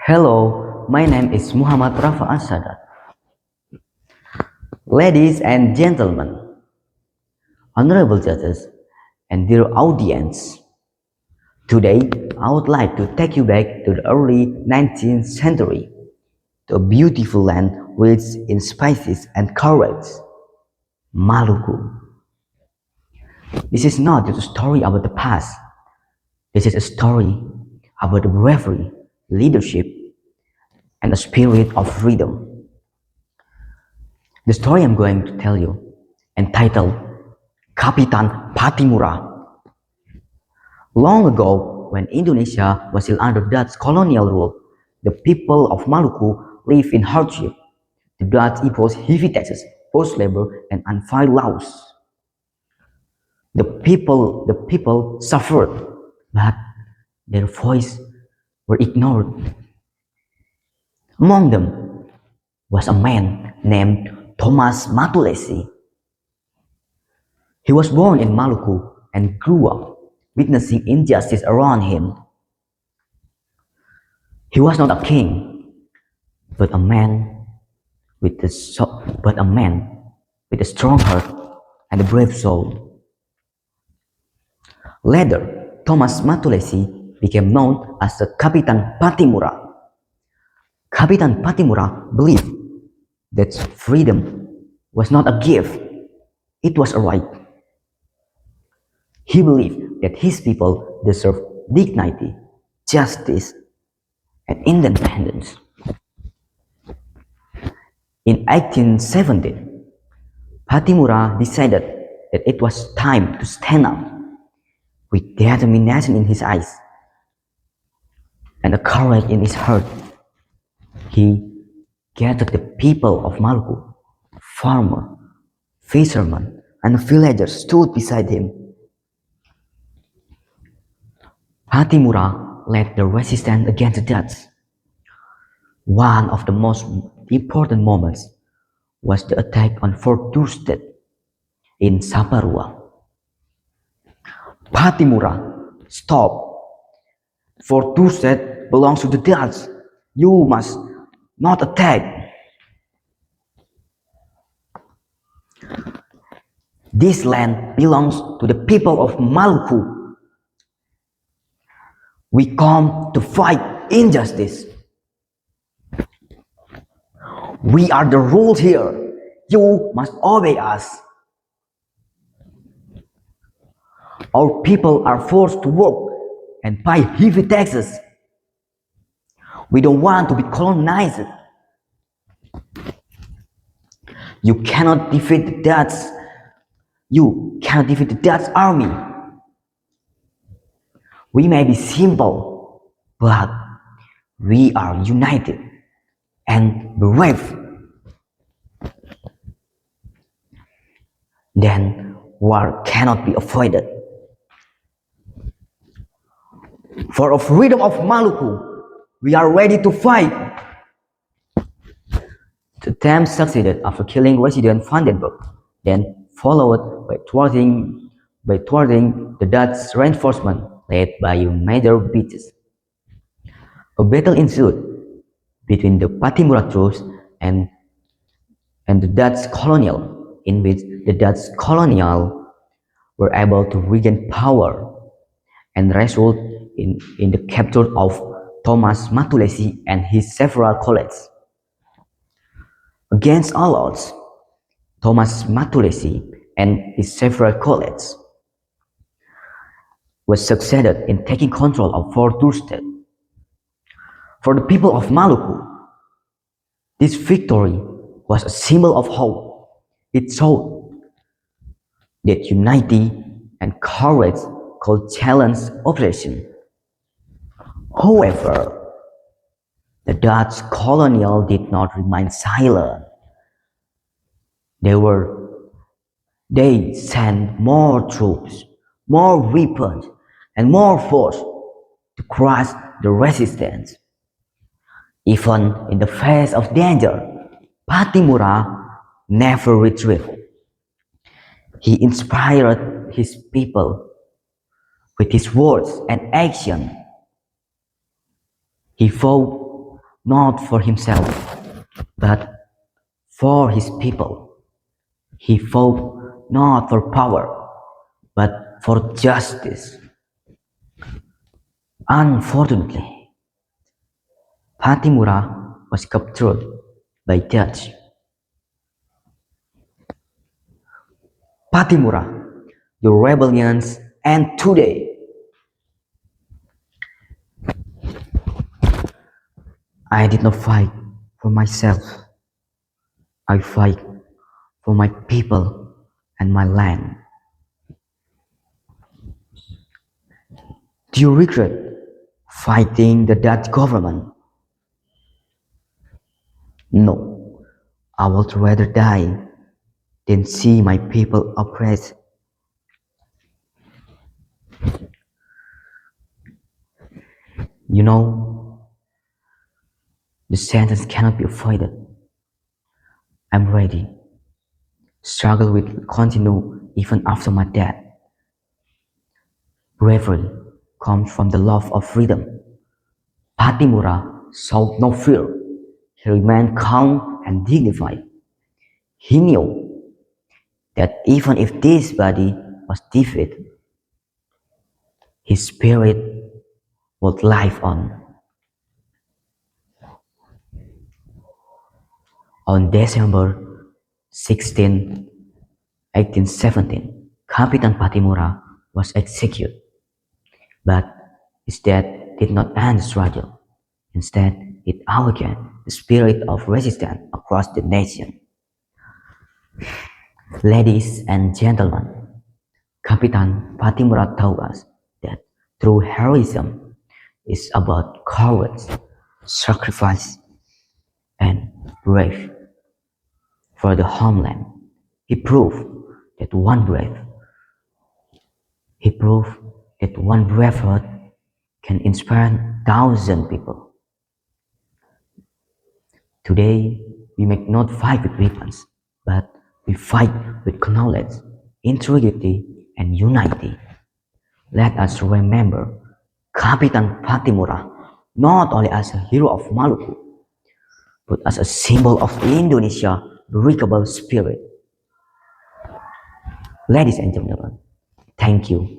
Hello, my name is Muhammad Rafa Asada. Ladies and gentlemen, honorable judges, and dear audience, today I would like to take you back to the early 19th century, to a beautiful land rich in spices and courage, Maluku. This is not just a story about the past, this is a story about the bravery, leadership, and the spirit of freedom. The story I'm going to tell you, entitled Kapitan Patimura. Long ago, when Indonesia was still under Dutch colonial rule, the people of Maluku lived in hardship. The Dutch imposed heavy taxes, forced labor, and unfair laws. The people suffered, but their voices were ignored. Among them was a man named Thomas Matulesi. He was born in Maluku and grew up witnessing injustice around him. He was not a king, but a man with a strong heart and a brave soul. Later, Thomas Matulesi became known as the Kapitan Patimura. Kapitan Patimura believed that freedom was not a gift, it was a right. He believed that his people deserved dignity, justice, and independence. In 1817, Patimura decided that it was time to stand up. With determination in his eyes and a courage in his heart, he gathered the people of Maluku. Farmers, fishermen, and villagers stood beside him. Patimura led the resistance against the Dutch. One of the most important moments was the attack on Fort Dursted in Saparua. Patimura, stop! Fort Dursted belongs to the Dutch. You must not attack. This land belongs to the people of Maluku. We come to fight injustice. We are the rules here. You must obey us. Our people are forced to work and pay heavy taxes. We don't want to be colonized. You cannot defeat the Dutch. You cannot defeat the Dutch army. We may be simple, but we are united and brave. Then war cannot be avoided. For the freedom of Maluku, we are ready to fight. The attempt succeeded after killing Resident Vandenberg, then followed by thwarting the Dutch reinforcement led by Major Beaches. A battle ensued between the Patimura troops and the Dutch colonial, in which the Dutch colonial were able to regain power and result in the capture of Thomas Matulesi and his several colleagues. Against all odds, Thomas Matulesi and his several colleagues was succeeded in taking control of Fort Dursted. For the people of Maluku, this victory was a symbol of hope. It showed that unity and courage could challenge oppression. However, the Dutch colonial did not remain silent. They sent more troops, more weapons, and more force to crush the resistance. Even in the face of danger, Patimura never retreated. He inspired his people with his words and action. He fought not for himself, but for his people. He fought not for power, but for justice. Unfortunately, Fatimura was captured by Dutch. Fatimura, your rebellions end today. I did not fight for myself. I fight for my people and my land. Do you regret fighting the Dutch government? No. I would rather die than see my people oppressed. You know, the sentence cannot be avoided. I'm ready. Struggle will continue even after my death. Bravery comes from the love of freedom. Patimura showed no fear. He remained calm and dignified. He knew that even if this body was defeated, his spirit would live on. On December 16, 1817, Capitan Patimura was executed, but his death did not end the struggle. Instead, it awakened the spirit of resistance across the nation. Ladies and gentlemen, Capitan Patimura taught us that true heroism is about courage, sacrifice, and brave for the homeland. He proved that one brave He proved that one brave heart can inspire thousands of people. Today, we may not fight with weapons, but we fight with knowledge, integrity, and unity. Let us remember Kapitan Patimura not only as a hero of Maluku, but as a symbol of Indonesia's breakable spirit. Ladies and gentlemen, thank you